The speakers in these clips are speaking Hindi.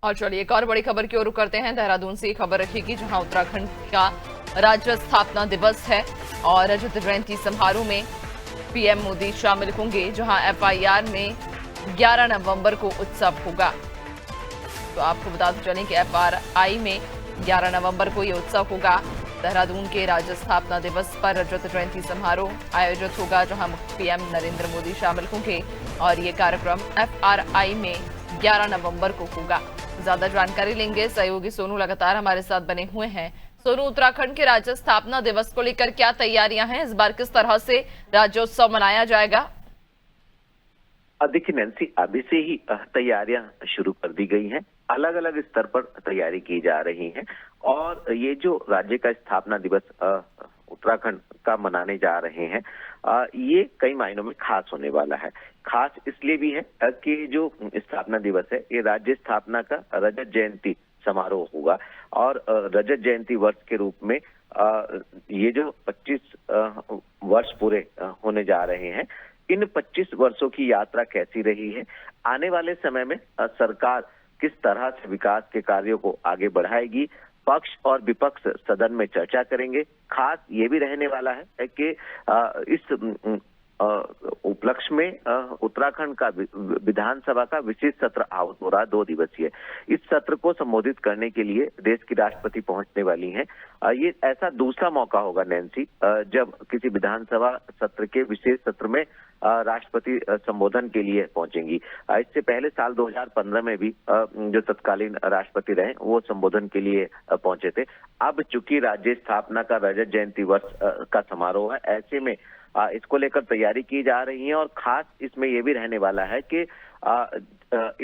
और चलिए एक और बड़ी खबर की ओर रुख करते हैं। देहरादून से खबर रखिएगी, जहां उत्तराखंड का राज्य स्थापना दिवस है और रजत जयंती समारोह में पीएम मोदी शामिल होंगे, जहां एफआईआर में 11 नवंबर को उत्सव होगा। तो आपको बताते चलें कि एफआरआई में 11 नवंबर को ये उत्सव होगा। देहरादून के राज्य स्थापना दिवस पर रजत जयंती समारोह आयोजित होगा, जहां पीएम नरेंद्र मोदी शामिल होंगे और ये कार्यक्रम एफआरआई में 11 नवंबर को होगा। ज्यादा जानकारी लेंगे, सहयोगी सोनू लगातार हमारे साथ बने हुए हैं। सोनू, उत्तराखंड के राज्य स्थापना दिवस को लेकर क्या तैयारियां हैं? इस बार किस तरह से राज्योत्सव मनाया जाएगा? देखिए नैन्सी, अभी से ही तैयारियां शुरू कर दी गई हैं। अलग अलग स्तर पर तैयारी की जा रही है और ये जो राज्य का स्थापना दिवस उत्तराखंड का मनाने जा रहे हैं, ये कई मायनों में खास होने वाला है। खास इसलिए भी है कि जो स्थापना दिवस है, ये राज्य स्थापना का रजत जयंती समारोह होगा और रजत जयंती वर्ष के रूप में ये जो 25 वर्ष पूरे होने जा रहे हैं, इन 25 वर्षों की यात्रा कैसी रही है, आने वाले समय में सरकार किस तरह से विकास के कार्यों को आगे बढ़ाएगी, पक्ष और विपक्ष सदन में चर्चा करेंगे। खास ये भी रहने वाला है कि इस उपलक्ष्य में उत्तराखंड का विधानसभा का विशेष सत्र आहूत हो रहा है, 2 दिवसीय। इस सत्र को संबोधित करने के लिए देश की राष्ट्रपति पहुंचने वाली हैं। ये ऐसा दूसरा मौका होगा नैन्सी, जब किसी विधानसभा सत्र के विशेष सत्र में राष्ट्रपति संबोधन के लिए पहुंचेंगी। इससे पहले साल 2015 में भी जो तत्कालीन राष्ट्रपति रहे, वो संबोधन के लिए पहुंचे थे। अब चूंकि राज्य स्थापना का रजत जयंती वर्ष का समारोह है, ऐसे में इसको लेकर तैयारी की जा रही है और खास इसमें यह भी रहने वाला है कि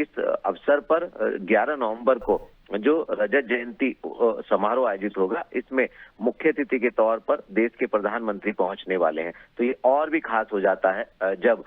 इस अवसर पर 11 नवंबर को जो रजत जयंती समारोह आयोजित होगा, इसमें मुख्य अतिथि के तौर पर देश के प्रधानमंत्री पहुंचने वाले हैं। तो ये और भी खास हो जाता है जब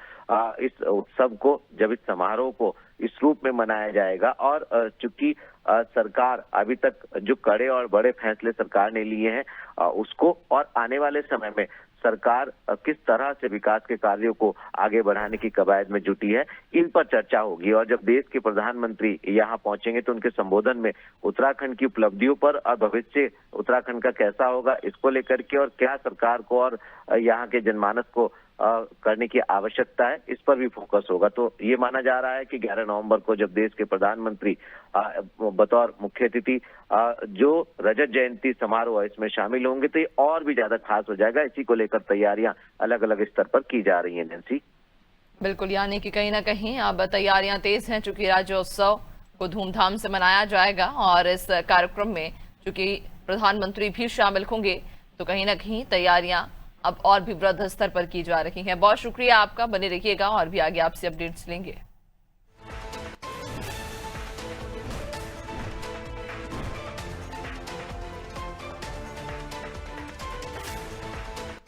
इस उत्सव को, जब इस समारोह को इस रूप में मनाया जाएगा। और चूंकि सरकार अभी तक जो कड़े और बड़े फैसले सरकार ने लिए हैं, उसको और आने वाले समय में सरकार किस तरह से विकास के कार्यों को आगे बढ़ाने की कवायद में जुटी है, इन पर चर्चा होगी। और जब देश के प्रधानमंत्री यहाँ पहुंचेंगे तो उनके संबोधन में उत्तराखंड की उपलब्धियों पर और भविष्य उत्तराखंड का कैसा होगा, इसको लेकर के, और क्या सरकार को और यहाँ के जनमानस को करने की आवश्यकता है, इस पर भी फोकस होगा। तो ये माना जा रहा है कि 11 नवंबर को जब देश के प्रधानमंत्री बतौर मुख्य अतिथि जो रजत जयंती समारोह है इसमें शामिल होंगे, तो ये और भी ज्यादा खास हो जाएगा। इसी को लेकर तैयारियां अलग अलग स्तर पर की जा रही हैं नैन्सी। बिल्कुल, यानी कि कहीं ना कहीं अब तैयारियां तेज हैं, चूंकि राज्योत्सव को धूमधाम से मनाया जाएगा और इस कार्यक्रम में चूंकि प्रधानमंत्री भी शामिल होंगे, तो कहीं ना कहीं तैयारियां अब और भी वृहद स्तर पर की जा रही हैं। बहुत शुक्रिया आपका, बने रहिएगा और भी आगे आपसे अपडेट्स लेंगे।